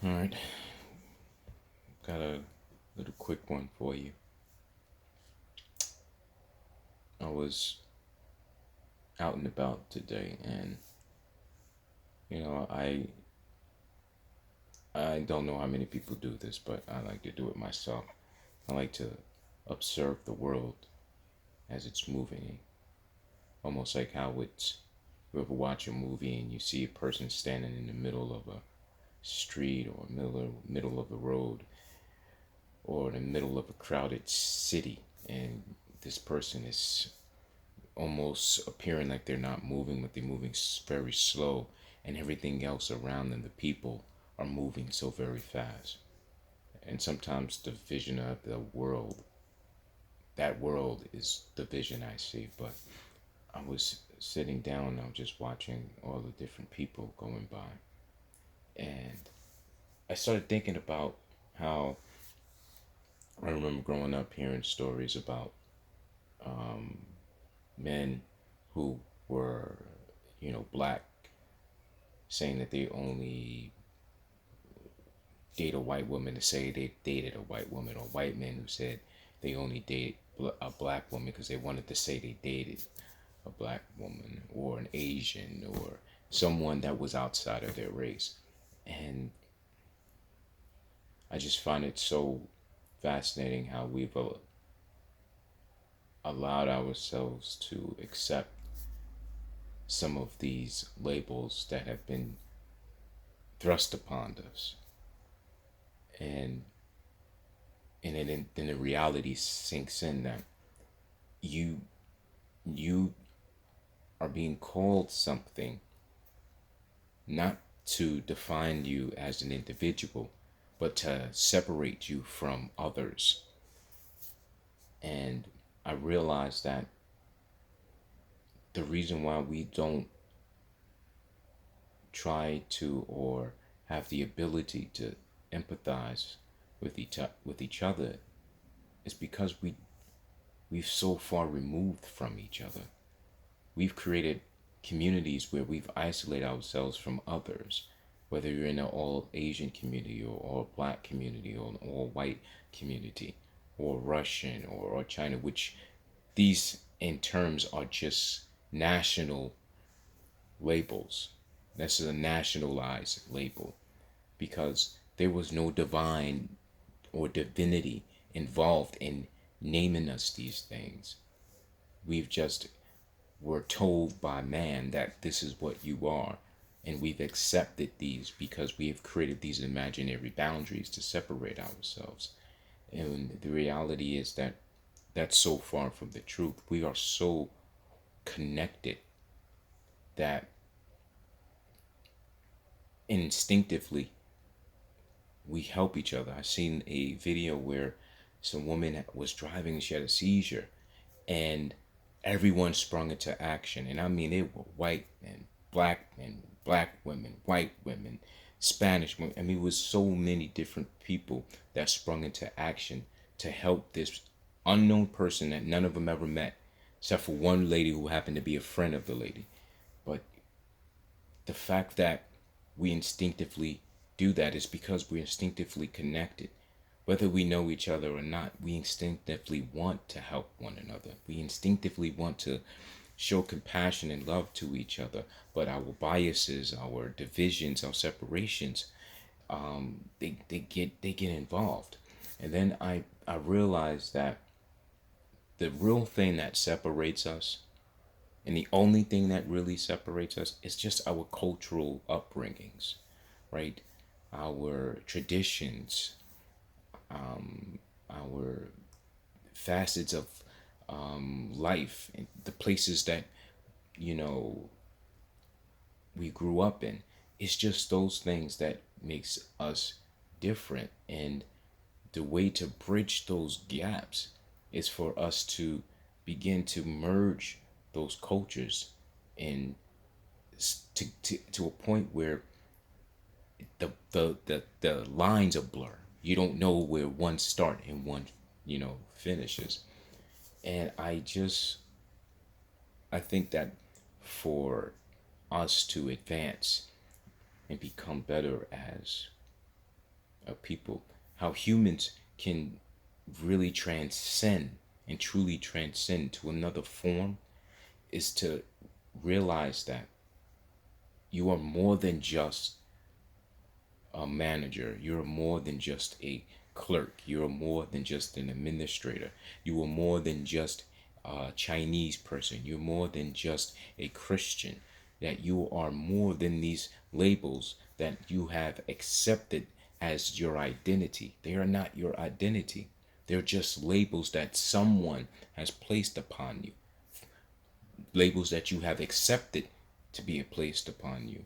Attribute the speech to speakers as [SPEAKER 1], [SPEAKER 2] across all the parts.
[SPEAKER 1] All right, got a little quick one for you. I was out and about today, and I don't know how many people do this, but I like to do it myself. I like to observe the world as it's moving, almost like how it's. You ever watch a movie and you see a person standing in the middle of a street or middle of the road or in the middle of a crowded city, and this person is almost appearing like they're not moving, but they're moving very slow, and everything else around them, the people, are moving so very fast. And sometimes the vision of the world, that world is the vision I see. But I was sitting down, I was just watching all the different people going by, and I started thinking about how I remember growing up hearing stories about um, men who were, black, saying that they only date a white woman to say they dated a white woman, or white men who said they only date a black woman because they wanted to say they dated a black woman, or an Asian, or someone that was outside of their race. And I just find it so fascinating how we've allowed ourselves to accept some of these labels that have been thrust upon us. And then the reality sinks in that you you are being called something not to define you as an individual, but to separate you from others. And I realized that the reason why we don't try to, or have the ability to empathize with each other, is because we've so far removed from each other. We've created communities where we've isolated ourselves from others, whether you're in an all Asian community, or all black community, or an all white community, or Russian, or China, which these in terms are just national labels. That's a nationalized label, because there was no divine or divinity involved in naming us these things. We've just were told by man that this is what you are, and we've accepted these because we have created these imaginary boundaries to separate ourselves. And the reality is that that's so far from the truth. We are so connected that instinctively we help each other. I seen a video where some woman was driving, she had a seizure, and everyone sprung into action. And I mean, it were white men, black women, white women, Spanish women. I mean, it was so many different people that sprung into action to help this unknown person that none of them ever met, except for one lady who happened to be a friend of the lady. But the fact that we instinctively do that is because we're instinctively connected. Whether we know each other or not, we instinctively want to help one another. We instinctively want to show compassion and love to each other. But our biases, our divisions, our separations, they get involved. And then I realized that the real thing that separates us, and the only thing that really separates us, is just our cultural upbringings, right? Our traditions, our facets of life, and the places that, you know, we grew up in. It's just those things that makes us different. And the way to bridge those gaps is for us to begin to merge those cultures, and to a point where the lines are blur. You don't know where one start and one, finishes. And I think that for us to advance and become better as of people, how humans can really transcend and truly transcend to another form, is to realize that you are more than just a manager. You're more than just a clerk. You're more than just an administrator. You are more than just a Chinese person. You're more than just a Christian. That you are more than these labels that you have accepted as your identity. They are not your identity. They're just labels that someone has placed upon you. Labels that you have accepted to be placed upon you.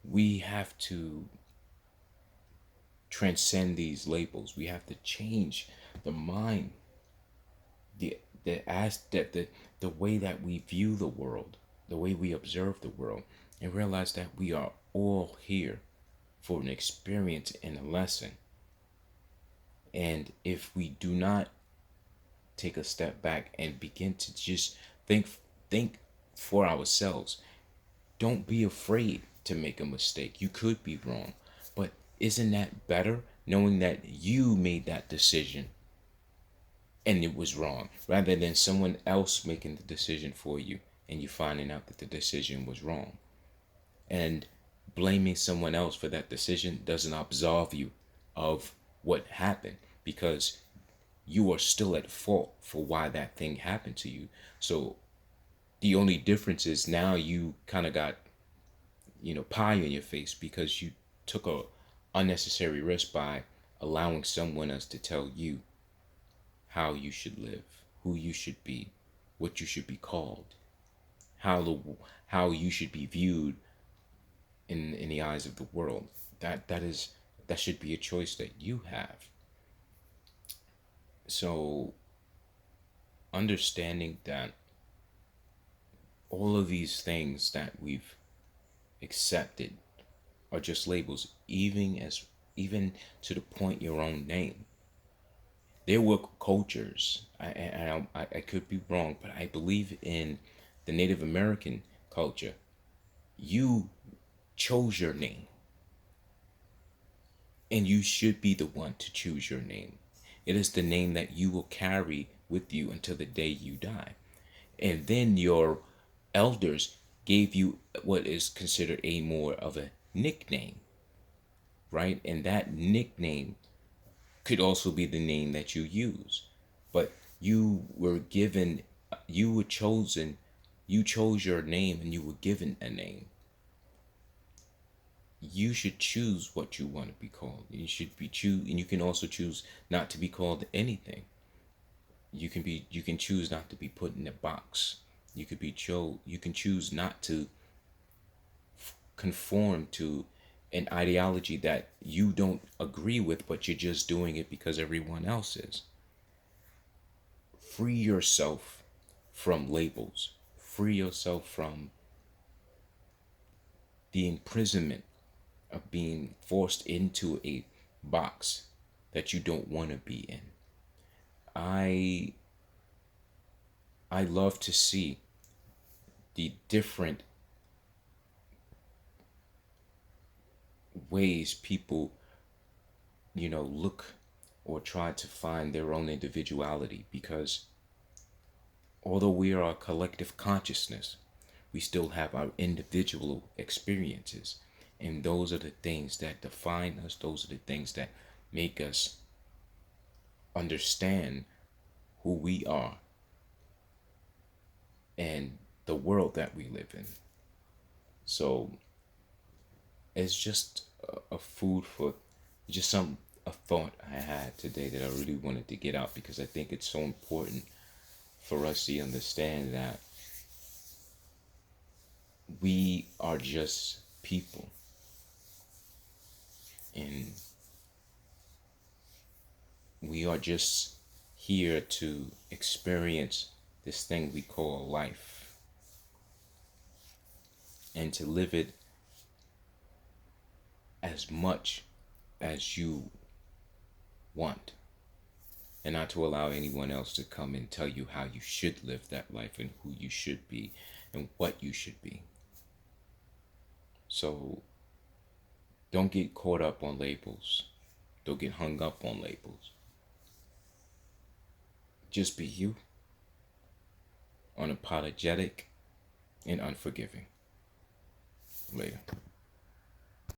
[SPEAKER 1] We have to transcend these labels. We have to change the mind, the way that we view the world, the way we observe the world, and realize that we are all here for an experience and a lesson. And if we do not take a step back and begin to just think for ourselves, don't be afraid to make a mistake. You could be wrong, but isn't that better knowing that you made that decision and it was wrong rather than someone else making the decision for you and you finding out that the decision was wrong? And blaming someone else for that decision doesn't absolve you of what happened, because you are still at fault for why that thing happened to you. So the only difference is now you kind of got, pie in your face because you took a unnecessary risk by allowing someone else to tell you how you should live, who you should be, what you should be called, how you should be viewed in the eyes of the world. That should be a choice that you have. So understanding that all of these things that we've accepted are just labels, even to the point your own name. There were cultures. I could be wrong, but I believe in the Native American culture. You chose your name, and you should be the one to choose your name. It is the name that you will carry with you until the day you die. And then your elders gave you what is considered a more of a nickname, right? And that nickname could also be the name that you use. But you were given, you were chosen, you chose your name and you were given a name. You should choose what you want to be called. You should be choose, and you can also choose not to be called anything. You can choose not to be put in a box. You can choose not to conform to an ideology that you don't agree with, but you're just doing it because everyone else is. Free yourself from labels. Free yourself from the imprisonment of being forced into a box that you don't want to be in. I love to see the different ways people, look or try to find their own individuality, because although we are a collective consciousness, we still have our individual experiences. And those are the things that define us. Those are the things that make us understand who we are and the world that we live in. So it's just a food for just a thought I had today that I really wanted to get out, because I think it's so important for us to understand that we are just people, and we are just here to experience this thing we call life and to live it as much as you want, and not to allow anyone else to come and tell you how you should live that life and who you should be and what you should be. So don't get caught up on labels. Don't get hung up on labels. Just be you, unapologetic and unforgiving. Later.